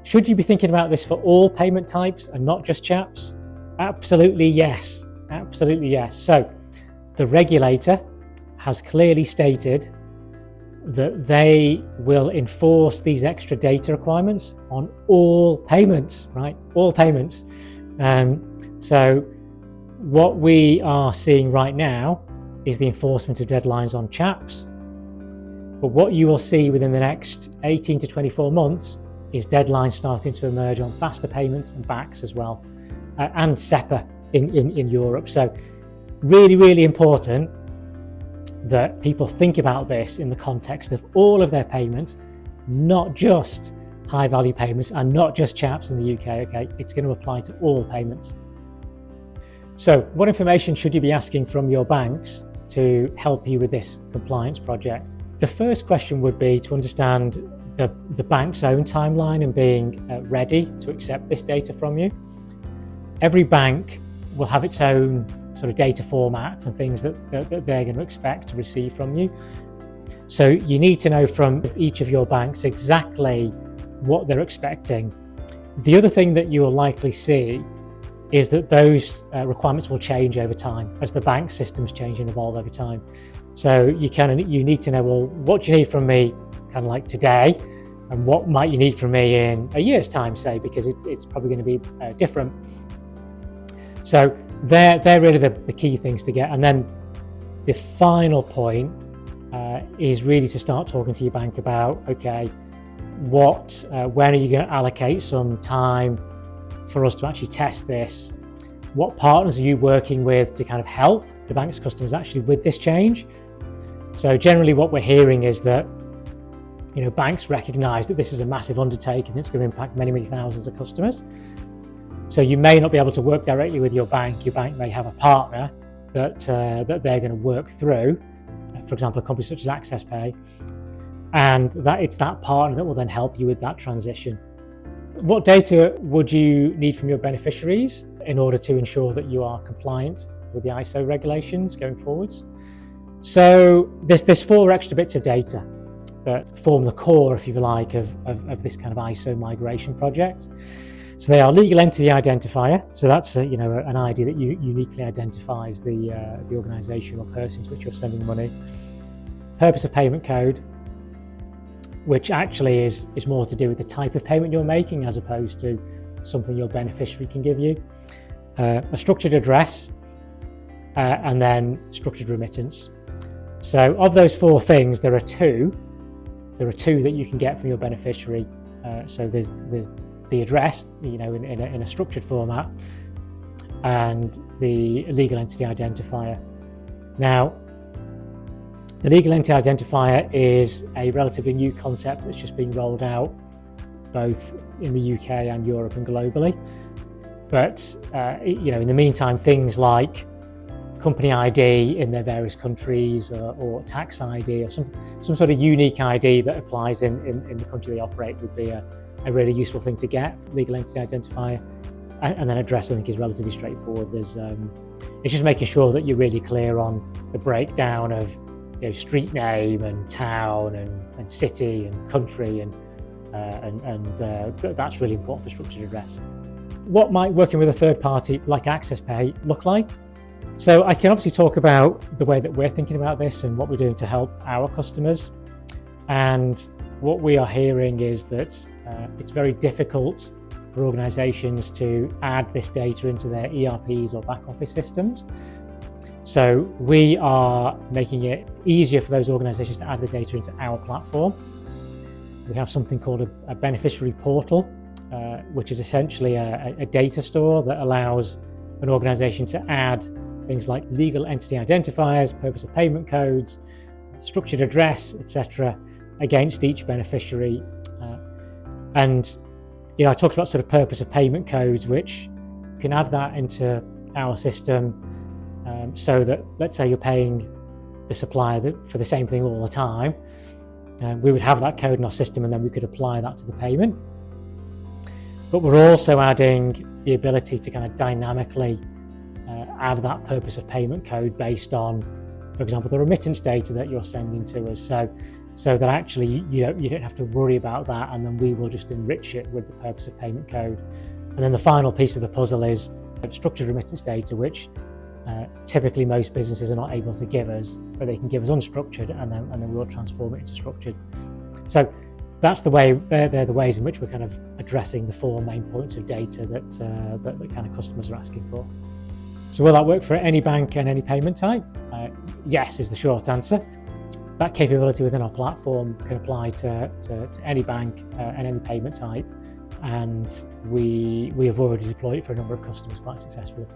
Should you be thinking about this for all payment types and not just CHAPS? Absolutely yes. Absolutely yes. So the regulator has clearly stated that they will enforce these extra data requirements on all payments, right? All payments. So what we are seeing right now is the enforcement of deadlines on CHAPS. But what you will see within the next 18 to 24 months is deadlines starting to emerge on faster payments and BACS as well, and SEPA in Europe. So really, really important that people think about this in the context of all of their payments, not just high value payments and not just CHAPS in the UK, okay? It's going to apply to all payments. So what information should you be asking from your banks to help you with this compliance project? The first question would be to understand the bank's own timeline and being ready to accept this data from you. Every bank will have its own sort of data formats and things that they're going to expect to receive from you. So you need to know from each of your banks exactly what they're expecting. The other thing that you will likely see is that those requirements will change over time as the bank systems change and evolve over time. So you need to know, well, what do you need from me kind of like today, and what might you need from me in a year's time, say, because it's probably going to be different. So they're really the key things to get. And then the final point is really to start talking to your bank about, okay, when are you going to allocate some time for us to actually test this? What partners are you working with to kind of help the bank's customers actually with this change? So generally what we're hearing is that, banks recognize that this is a massive undertaking that's going to impact many, many thousands of customers. So you may not be able to work directly with your bank. Your bank may have a partner that they're going to work through, for example, a company such as AccessPay, and that it's that partner that will then help you with that transition. What data would you need from your beneficiaries in order to ensure that you are compliant with the ISO regulations going forwards? So there's 4 extra bits of data that form the core, if you like, of this kind of ISO migration project. So they are legal entity identifier. So that's an ID that uniquely identifies the organisation or person to which you're sending money. Purpose of payment code, which actually is more to do with the type of payment you're making as opposed to something your beneficiary can give you. A structured address, and then structured remittance. So of those 4 things, there are two that you can get from your beneficiary. So there's the address, in a structured format, and the legal entity identifier. Now, the legal entity identifier is a relatively new concept that's just being rolled out both in the UK and Europe and globally. But in the meantime, things like company ID in their various countries, or tax ID, or some sort of unique ID that applies in the country they operate would be a really useful thing to get. Legal entity identifier, and then address I think is relatively straightforward. It's just making sure that you're really clear on the breakdown of street name and town and city and country, and that's really important for structured address. What might working with a third party like AccessPay look like? So I can obviously talk about the way that we're thinking about this and what we're doing to help our customers. And what we are hearing is that it's very difficult for organisations to add this data into their ERPs or back office systems. So we are making it easier for those organisations to add the data into our platform. We have something called a beneficiary portal, which is essentially a data store that allows an organisation to add things like legal entity identifiers, purpose of payment codes, structured address, etc., against each beneficiary. And I talked about sort of purpose of payment codes, which you can add that into our system, so that, let's say you're paying the supplier for the same thing all the time, we would have that code in our system, and then we could apply that to the payment. But we're also adding the ability to kind of dynamically add that purpose of payment code based on, for example, the remittance data that you're sending to us. so that actually you don't have to worry about that, and then we will just enrich it with the purpose of payment code. And then the final piece of the puzzle is structured remittance data, which typically most businesses are not able to give us, but they can give us unstructured, and then we'll transform it into structured. So that's the way. They're the ways in which we're kind of addressing the 4 main points of data that kind of customers are asking for. So will that work for any bank and any payment type? Yes is the short answer. That capability within our platform can apply to any bank and any payment type, and we have already deployed it for a number of customers quite successfully.